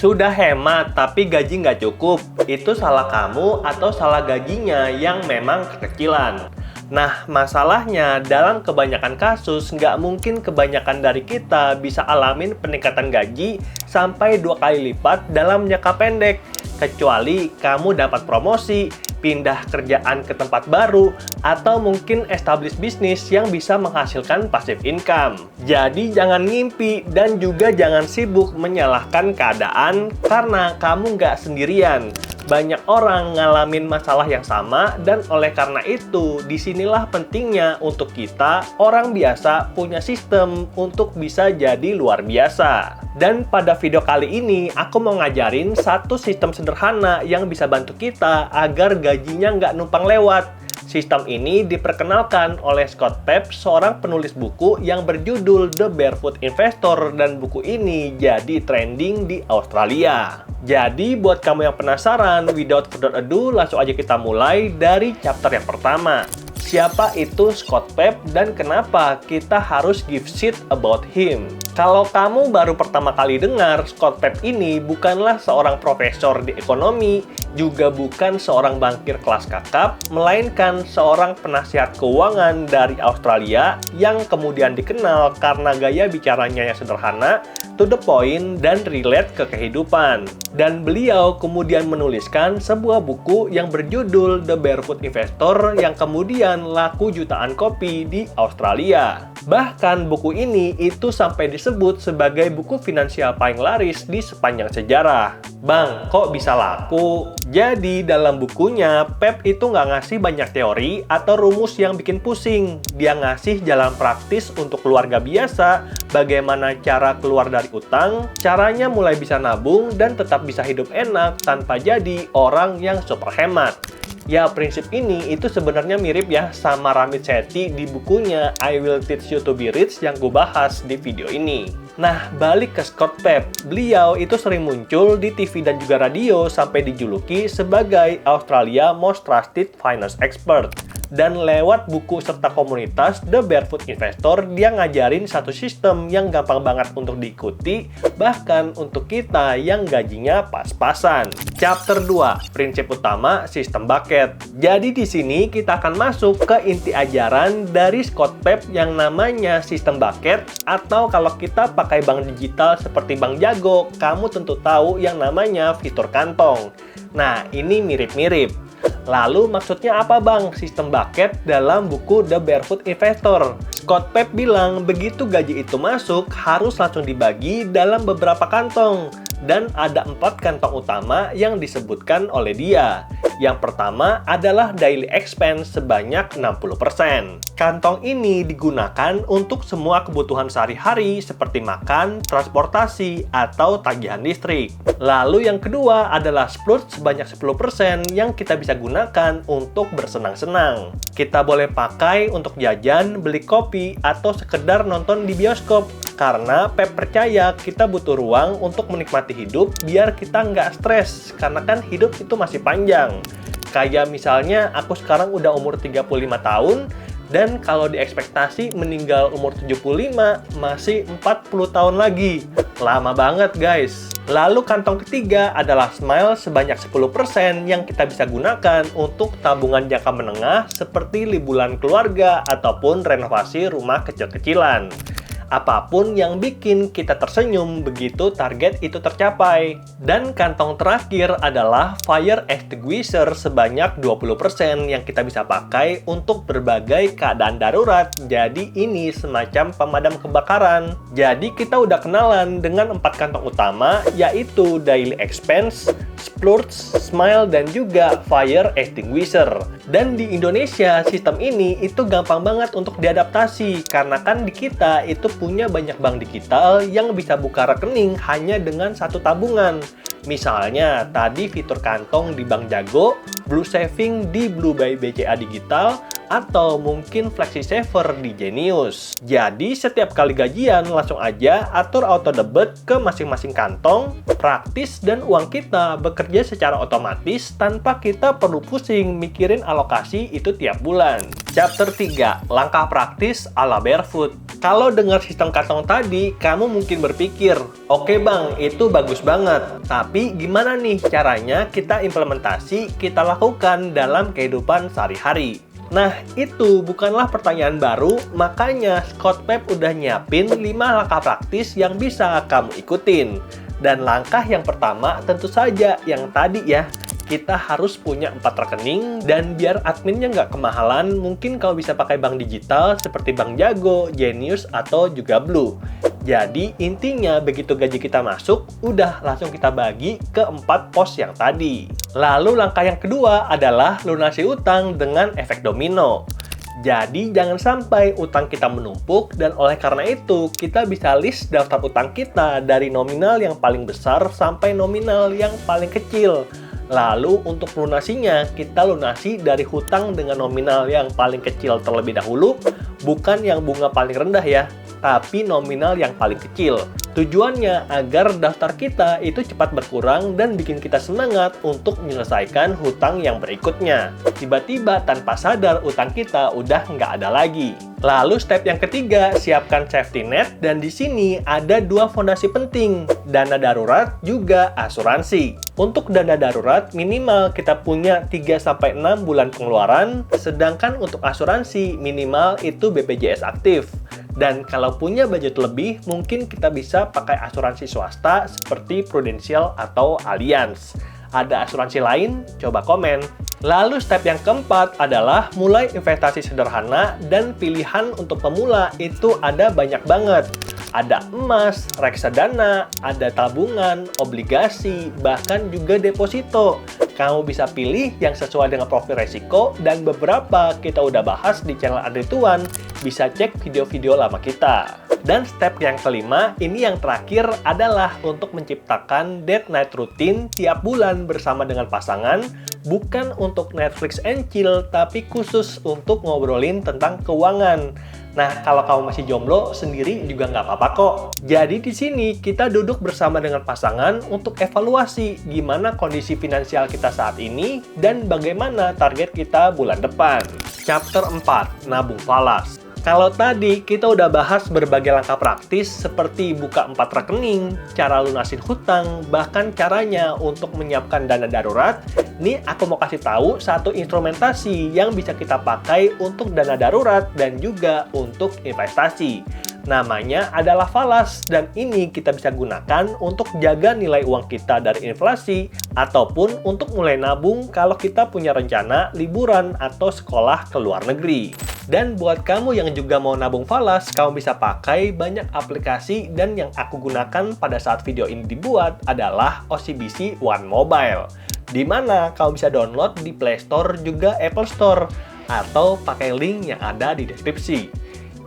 Sudah hemat tapi gaji nggak cukup, itu salah kamu atau salah gajinya yang memang kekecilan. Nah, masalahnya dalam kebanyakan kasus nggak mungkin kebanyakan dari kita bisa alamin peningkatan gaji sampai 2 kali lipat dalam jangka pendek. Kecuali kamu dapat promosi, pindah kerjaan ke tempat baru, atau mungkin establish bisnis yang bisa menghasilkan passive income. Jadi jangan ngimpi dan juga jangan sibuk menyalahkan keadaan karena kamu nggak sendirian. Banyak orang ngalamin masalah yang sama dan oleh karena itu disinilah pentingnya untuk kita orang biasa punya sistem untuk bisa jadi luar biasa. Dan pada video kali ini aku mau ngajarin satu sistem sederhana yang bisa bantu kita agar gajinya nggak numpang lewat. Sistem ini diperkenalkan oleh Scott Pepp, seorang penulis buku yang berjudul The Barefoot Investor, dan buku ini jadi trending di Australia. Jadi buat kamu yang penasaran, without further ado, langsung aja kita mulai dari chapter yang pertama. Siapa itu Scott Pepp dan kenapa kita harus give shit about him? Kalau kamu baru pertama kali dengar, Scott Pepp ini bukanlah seorang profesor di ekonomi, juga bukan seorang bankir kelas kakap, melainkan seorang penasihat keuangan dari Australia yang kemudian dikenal karena gaya bicaranya yang sederhana, to the point, dan relate ke kehidupan. Dan beliau kemudian menuliskan sebuah buku yang berjudul The Barefoot Investor yang kemudian laku jutaan kopi di Australia. Bahkan buku ini itu sampai disebut sebagai buku finansial paling laris di sepanjang sejarah. Bang, kok bisa laku? Jadi dalam bukunya, Pepp itu nggak ngasih banyak teori atau rumus yang bikin pusing. Dia ngasih jalan praktis untuk keluarga biasa, bagaimana cara keluar dari utang, caranya mulai bisa nabung dan tetap bisa hidup enak tanpa jadi orang yang super hemat. Ya, prinsip ini itu sebenarnya mirip ya sama Ramit Sethi di bukunya I Will Teach You to Be Rich yang gue bahas di video ini. Nah, balik ke Scott Pepp. Beliau itu sering muncul di TV dan juga radio sampai dijuluki sebagai Australia Most Trusted Finance Expert. Dan lewat buku serta komunitas The Barefoot Investor, dia ngajarin satu sistem yang gampang banget untuk diikuti, bahkan untuk kita yang gajinya pas-pasan. Chapter 2, prinsip utama sistem bucket. Jadi di sini kita akan masuk ke inti ajaran dari Scott Pepp yang namanya sistem bucket, atau kalau kita pakai bank digital seperti Bank Jago, kamu tentu tahu yang namanya fitur kantong. Nah, ini mirip-mirip. Lalu maksudnya apa bang sistem bucket dalam buku The Barefoot Investor? Scott Pepp bilang begitu gaji itu masuk harus langsung dibagi dalam beberapa kantong. Dan ada 4 kantong utama yang disebutkan oleh dia. Yang pertama adalah daily expense sebanyak 60%. Kantong ini digunakan untuk semua kebutuhan sehari-hari seperti makan, transportasi, atau tagihan listrik. Lalu yang kedua adalah splurge sebanyak 10% yang kita bisa gunakan untuk bersenang-senang. Kita boleh pakai untuk jajan, beli kopi, atau sekedar nonton di bioskop. Karena Pepp percaya kita butuh ruang untuk menikmati hidup biar kita nggak stres. Karena kan hidup itu masih panjang. Kayak misalnya aku sekarang udah umur 35 tahun dan kalau diekspektasi meninggal umur 75 masih 40 tahun lagi. Lama banget guys. Lalu kantong ketiga adalah smile sebanyak 10% yang kita bisa gunakan untuk tabungan jangka menengah seperti liburan keluarga ataupun renovasi rumah kecil-kecilan. Apapun yang bikin kita tersenyum begitu target itu tercapai. Dan kantong terakhir adalah fire extinguisher sebanyak 20% yang kita bisa pakai untuk berbagai keadaan darurat. Jadi ini semacam pemadam kebakaran. Jadi kita udah kenalan dengan 4 kantong utama, yaitu daily expense, splurge, smile, dan juga fire extinguisher. Dan di Indonesia sistem ini itu gampang banget untuk diadaptasi karena kan di kita itu punya banyak bank digital yang bisa buka rekening hanya dengan satu tabungan. Misalnya, tadi fitur kantong di Bank Jago, Blue Saving di Blue by BCA Digital, atau mungkin FlexiSaver di Genius. Jadi setiap kali gajian langsung aja atur auto debit ke masing-masing kantong, praktis dan uang kita bekerja secara otomatis tanpa kita perlu pusing mikirin alokasi itu tiap bulan. Chapter 3, langkah praktis ala Barefoot. Kalau dengar sistem kantong tadi, kamu mungkin berpikir, oke bang, itu bagus banget. Tapi gimana nih caranya kita implementasi, kita lakukan dalam kehidupan sehari-hari? Nah, itu bukanlah pertanyaan baru, makanya Scott Pepp udah nyiapin 5 langkah praktis yang bisa kamu ikutin. Dan langkah yang pertama tentu saja yang tadi ya, kita harus punya 4 rekening, dan biar adminnya nggak kemahalan, mungkin kau bisa pakai bank digital seperti Bank Jago, Genius, atau juga Blue. Jadi intinya begitu gaji kita masuk, udah langsung kita bagi ke 4 pos yang tadi. Lalu langkah yang kedua adalah lunasi utang dengan efek domino. Jadi jangan sampai utang kita menumpuk, dan oleh karena itu kita bisa list daftar utang kita dari nominal yang paling besar sampai nominal yang paling kecil. Lalu untuk lunasinya, kita lunasi dari hutang dengan nominal yang paling kecil terlebih dahulu, bukan yang bunga paling rendah ya, tapi nominal yang paling kecil. Tujuannya agar daftar kita itu cepat berkurang dan bikin kita semangat untuk menyelesaikan hutang yang berikutnya. Tiba-tiba tanpa sadar utang kita udah nggak ada lagi. Lalu step yang ketiga, siapkan safety net, dan di sini ada 2 fondasi penting, dana darurat juga asuransi. Untuk dana darurat minimal kita punya 3-6 bulan pengeluaran, sedangkan untuk asuransi minimal itu BPJS aktif. Dan kalau punya budget lebih, mungkin kita bisa pakai asuransi swasta seperti Prudential atau Allianz. Ada asuransi lain? Coba komen. Lalu step yang keempat adalah mulai investasi sederhana, dan pilihan untuk pemula itu ada banyak banget. Ada emas, reksadana, ada tabungan, obligasi, bahkan juga deposito. Kamu bisa pilih yang sesuai dengan profil resiko, dan beberapa kita udah bahas di channel Andri Tuan. Bisa cek video-video lama kita. Dan step yang kelima, ini yang terakhir, adalah untuk menciptakan date night routine tiap bulan bersama dengan pasangan, bukan untuk Netflix and chill, tapi khusus untuk ngobrolin tentang keuangan. Nah, kalau kamu masih jomblo sendiri juga nggak apa-apa kok. Jadi di sini kita duduk bersama dengan pasangan untuk evaluasi gimana kondisi finansial kita saat ini dan bagaimana target kita bulan depan. Chapter 4, nabung falas. Kalau tadi kita udah bahas berbagai langkah praktis seperti buka 4 rekening, cara lunasin hutang, bahkan caranya untuk menyiapkan dana darurat. Nih aku mau kasih tahu satu instrumentasi yang bisa kita pakai untuk dana darurat dan juga untuk investasi. Namanya adalah falas, dan ini kita bisa gunakan untuk jaga nilai uang kita dari inflasi ataupun untuk mulai nabung kalau kita punya rencana liburan atau sekolah ke luar negeri. Dan buat kamu yang juga mau nabung falas, kamu bisa pakai banyak aplikasi, dan yang aku gunakan pada saat video ini dibuat adalah OCBC One Mobile, di mana kamu bisa download di Play Store juga Apple Store, atau pakai link yang ada di deskripsi.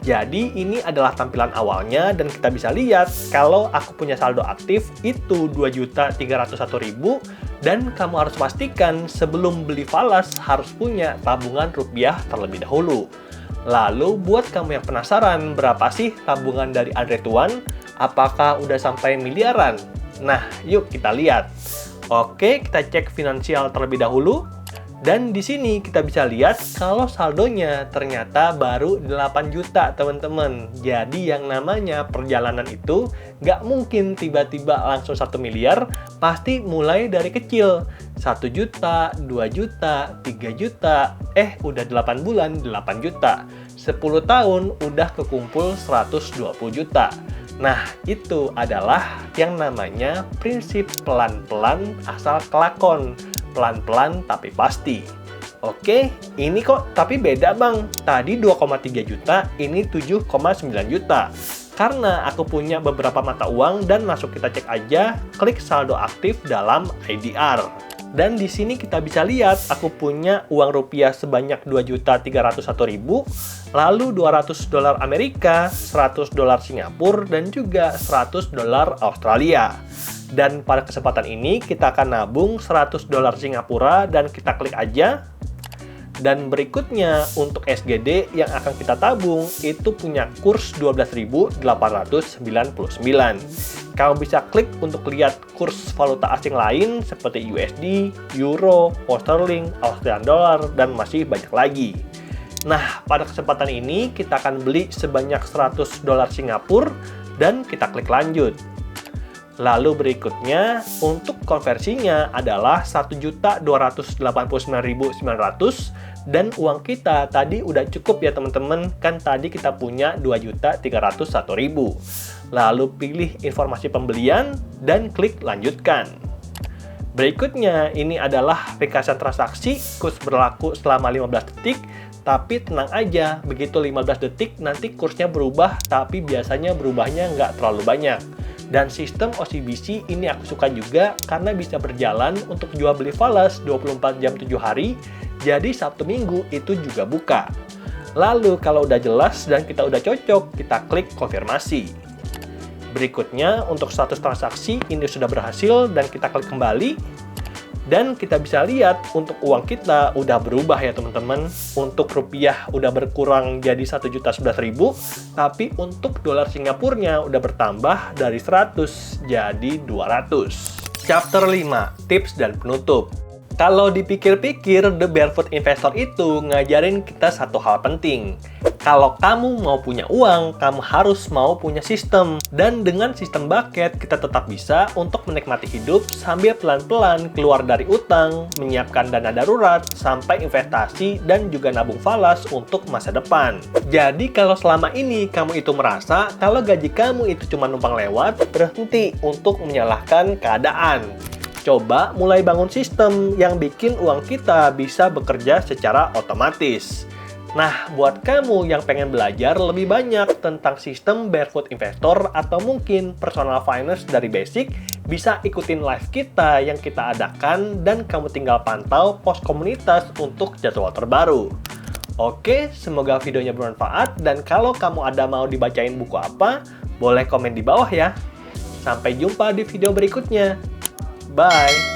Jadi ini adalah tampilan awalnya, dan kita bisa lihat kalau aku punya saldo aktif itu 2.301.000, dan kamu harus pastikan sebelum beli falas harus punya tabungan rupiah terlebih dahulu. Lalu buat kamu yang penasaran berapa sih tabungan dari Andri Tuan? Apakah udah sampai miliaran? Nah, yuk kita lihat. Oke, kita cek finansial terlebih dahulu. Dan di sini kita bisa lihat kalau saldonya ternyata baru 8 juta teman-teman. Jadi yang namanya perjalanan itu nggak mungkin tiba-tiba langsung 1 miliar, pasti mulai dari kecil. 1 juta, 2 juta, 3 juta, udah 8 bulan 8 juta. 10 tahun udah kekumpul 120 juta. Nah, itu adalah yang namanya prinsip pelan-pelan asal kelakon. Pelan-pelan tapi pasti. Oke, ini kok tapi beda bang. Tadi 2,3 juta, ini 7,9 juta. Karena aku punya beberapa mata uang dan masuk kita cek aja, klik saldo aktif dalam IDR. Dan di sini kita bisa lihat aku punya uang rupiah sebanyak 2.301.000, lalu 200 dolar Amerika, 100 dolar Singapura, dan juga 100 dolar Australia. Dan pada kesempatan ini kita akan nabung 100 dolar Singapura, dan kita klik aja. Dan berikutnya untuk SGD yang akan kita tabung itu punya kurs 12.899. Kamu bisa klik untuk lihat kurs valuta asing lain seperti USD, Euro, Pound Sterling, Australian Dollar, dan masih banyak lagi. Nah, pada kesempatan ini kita akan beli sebanyak 100 dolar Singapura dan kita klik lanjut. Lalu berikutnya, untuk konversinya adalah 1.289.900 dan uang kita tadi udah cukup ya teman-teman, kan tadi kita punya 2.301.000. Lalu pilih informasi pembelian dan klik lanjutkan. Berikutnya, ini adalah ringkasan transaksi, kurs berlaku selama 15 detik, tapi tenang aja, begitu 15 detik nanti kursnya berubah, tapi biasanya berubahnya nggak terlalu banyak. Dan sistem OCBC ini aku suka juga karena bisa berjalan untuk jual beli falas 24 jam 7 hari, jadi Sabtu Minggu itu juga buka. Lalu kalau udah jelas dan kita udah cocok, kita klik konfirmasi. Berikutnya untuk status transaksi ini sudah berhasil dan kita klik kembali. Dan kita bisa lihat untuk uang kita udah berubah ya teman-teman. Untuk rupiah udah berkurang jadi 1.011.000, tapi untuk dolar Singapurnya udah bertambah dari 100 jadi 200. Chapter 5, tips dan penutup. Kalau dipikir-pikir, The Barefoot Investor itu ngajarin kita satu hal penting. Kalau kamu mau punya uang, kamu harus mau punya sistem. Dan dengan sistem bucket, kita tetap bisa untuk menikmati hidup sambil pelan-pelan keluar dari utang, menyiapkan dana darurat, sampai investasi dan juga nabung falas untuk masa depan. Jadi kalau selama ini kamu itu merasa kalau gaji kamu itu cuma numpang lewat, berhenti untuk menyalahkan keadaan. Coba mulai bangun sistem yang bikin uang kita bisa bekerja secara otomatis. Nah, buat kamu yang pengen belajar lebih banyak tentang sistem Barefoot Investor atau mungkin personal finance dari basic, bisa ikutin live kita yang kita adakan dan kamu tinggal pantau post komunitas untuk jadwal terbaru. Oke, semoga videonya bermanfaat dan kalau kamu ada mau dibacain buku apa, boleh komen di bawah ya. Sampai jumpa di video berikutnya. Bye!